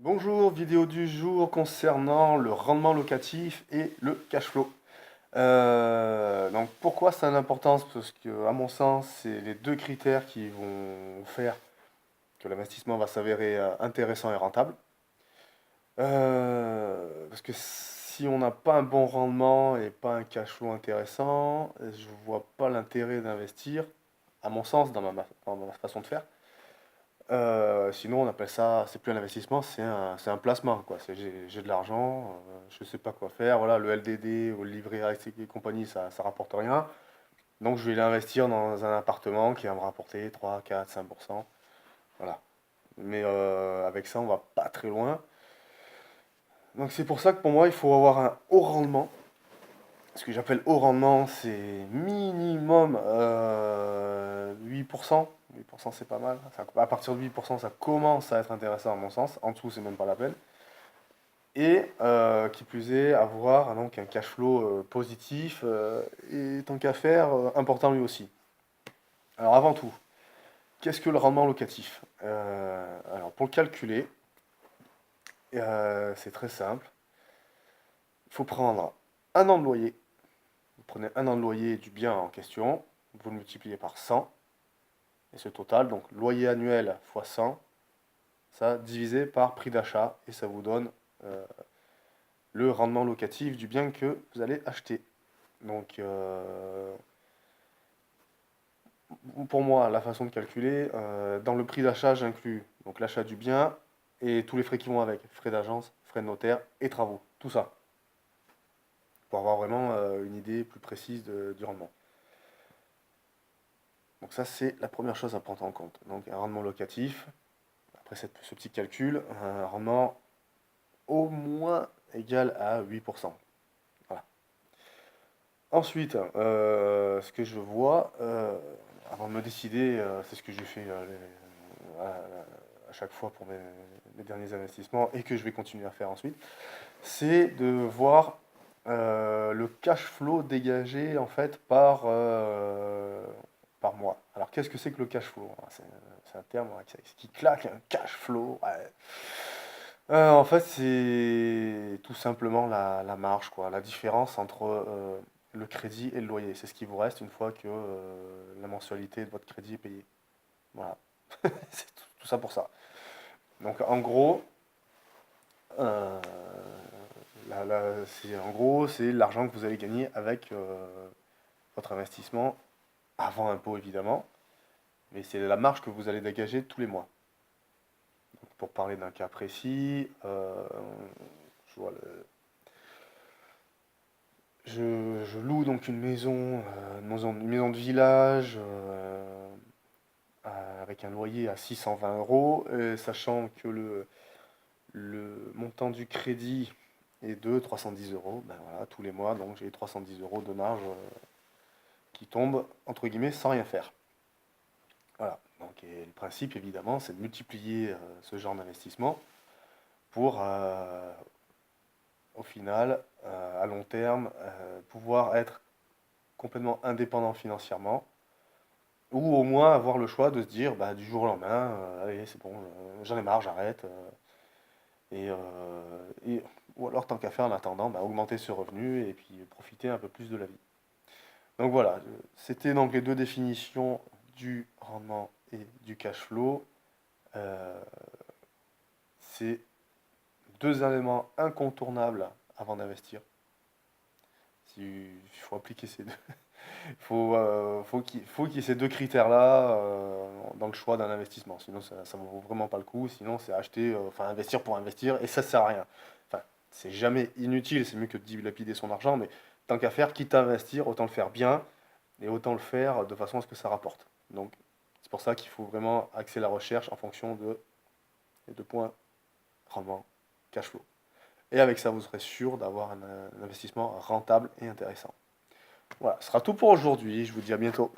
Bonjour, vidéo du jour concernant le rendement locatif et le cash flow. Donc pourquoi ça a une importance? Parce que à mon sens, c'est les deux critères qui vont faire que l'investissement va s'avérer intéressant et rentable. Parce que si on n'a pas un bon rendement et pas un cash flow intéressant, je vois pas l'intérêt d'investir, à mon sens, dans ma façon de faire. Sinon, on appelle ça, c'est plus un investissement, c'est un placement, quoi. J'ai de l'argent, je sais pas quoi faire. Voilà, le LDD ou le livret A et compagnie, ça rapporte rien. Donc, je vais l'investir dans un appartement qui va me rapporter 3, 4, 5%. Voilà. Mais avec ça, on va pas très loin. Donc, c'est pour ça que pour moi, il faut avoir un haut rendement. Ce que j'appelle haut rendement, c'est minimum 8%. 8% c'est pas mal. À partir de 8%, ça commence à être intéressant à mon sens. En dessous, c'est même pas la peine. Et qui plus est, avoir donc un cash flow positif et tant qu'à faire, important lui aussi. Alors avant tout, qu'est-ce que le rendement locatif? Alors pour le calculer, c'est très simple. Il faut prendre un an de loyer. Vous prenez un an de loyer du bien en question, vous le multipliez par 100, et ce total, donc loyer annuel fois 100, ça divisé par prix d'achat, et ça vous donne le rendement locatif du bien que vous allez acheter. Donc pour moi, la façon de calculer, dans le prix d'achat, j'inclus donc l'achat du bien et tous les frais qui vont avec, frais d'agence, frais de notaire et travaux, tout ça, pour avoir vraiment une idée plus précise du rendement. Donc ça, c'est la première chose à prendre en compte. Donc un rendement locatif, après ce petit calcul, un rendement au moins égal à 8%. Voilà. Ensuite, ce que je vois, avant de me décider, c'est ce que j'ai fait à chaque fois pour mes derniers investissements et que je vais continuer à faire ensuite, c'est de voir le cash flow dégagé en fait par mois. Alors qu'est-ce que c'est que le cash flow? C'est un terme qui claque, un cash flow. Ouais. En fait, c'est tout simplement la marge, quoi, la différence entre le crédit et le loyer. C'est ce qui vous reste une fois que la mensualité de votre crédit est payée. Voilà, c'est tout ça pour ça. Donc en gros, euh, c'est l'argent que vous allez gagner avec votre investissement, avant impôt évidemment, mais c'est la marge que vous allez dégager tous les mois. Donc, pour parler d'un cas précis, je vois je loue donc une maison de village avec un loyer à 620 euros, sachant que le montant du crédit est de 310 euros. Ben voilà, tous les mois, donc j'ai 310 euros de marge qui tombent, entre guillemets, sans rien faire. Voilà. Donc, et le principe, évidemment, c'est de multiplier ce genre d'investissement pour, au final, à long terme, pouvoir être complètement indépendant financièrement, ou au moins avoir le choix de se dire, bah, du jour au lendemain, allez, c'est bon, j'en ai marre, j'arrête. Et, ou alors, tant qu'à faire, en attendant, bah, augmenter ce revenu et puis profiter un peu plus de la vie. Donc voilà, c'était donc les deux définitions du rendement et du cash flow. Euh, c'est deux éléments incontournables avant d'investir. Il faut appliquer ces deux. Faut qu'il y ait ces deux critères-là dans le choix d'un investissement. Sinon, ça ne vaut vraiment pas le coup. Sinon, c'est acheter, enfin investir pour investir et ça sert à rien. Enfin, c'est jamais inutile. C'est mieux que de dilapider son argent, mais tant qu'à faire, quitte à investir, autant le faire bien et autant le faire de façon à ce que ça rapporte. Donc, c'est pour ça qu'il faut vraiment axer la recherche en fonction des deux points rendement, cash flow. Et avec ça, vous serez sûr d'avoir un investissement rentable et intéressant. Voilà, ce sera tout pour aujourd'hui. Je vous dis à bientôt.